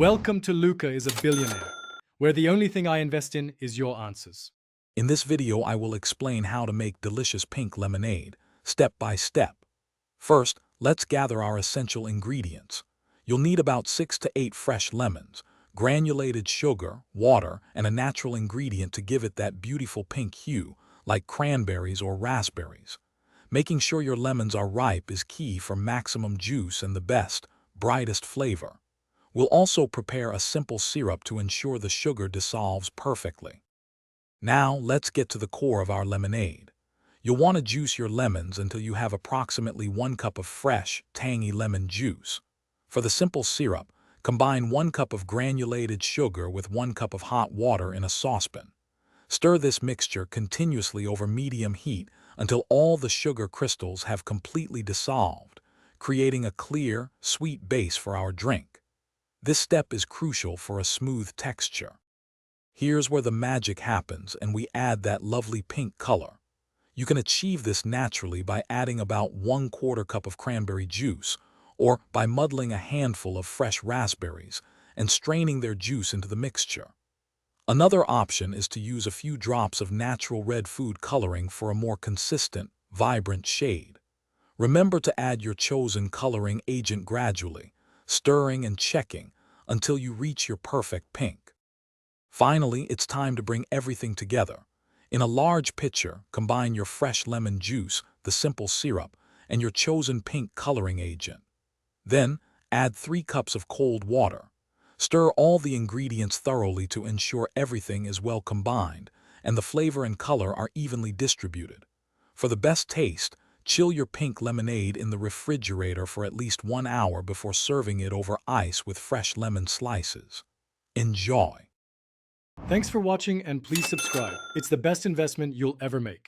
Welcome to Luca is a Billionaire, where the only thing I invest in is your answers. In this video, I will explain how to make delicious pink lemonade, step by step. First, let's gather our essential ingredients. You'll need about 6 to 8 fresh lemons, granulated sugar, water, and a natural ingredient to give it that beautiful pink hue, like cranberries or raspberries. Making sure your lemons are ripe is key for maximum juice and the best, brightest flavor. We'll also prepare a simple syrup to ensure the sugar dissolves perfectly. Now, let's get to the core of our lemonade. You'll want to juice your lemons until you have approximately 1 cup of fresh, tangy lemon juice. For the simple syrup, combine 1 cup of granulated sugar with 1 cup of hot water in a saucepan. Stir this mixture continuously over medium heat until all the sugar crystals have completely dissolved, creating a clear, sweet base for our drink. This step is crucial for a smooth texture. Here's where the magic happens and we add that lovely pink color. You can achieve this naturally by adding about 1/4 cup of cranberry juice or by muddling a handful of fresh raspberries and straining their juice into the mixture. Another option is to use a few drops of natural red food coloring for a more consistent, vibrant shade. Remember to add your chosen coloring agent gradually, stirring and checking until you reach your perfect pink. Finally, it's time to bring everything together. In a large pitcher, combine your fresh lemon juice, the simple syrup, and your chosen pink coloring agent. Then, add 3 cups of cold water. Stir all the ingredients thoroughly to ensure everything is well combined and the flavor and color are evenly distributed. For the best taste, chill your pink lemonade in the refrigerator for at least 1 hour before serving it over ice with fresh lemon slices. Enjoy! Thanks for watching and please subscribe. It's the best investment you'll ever make.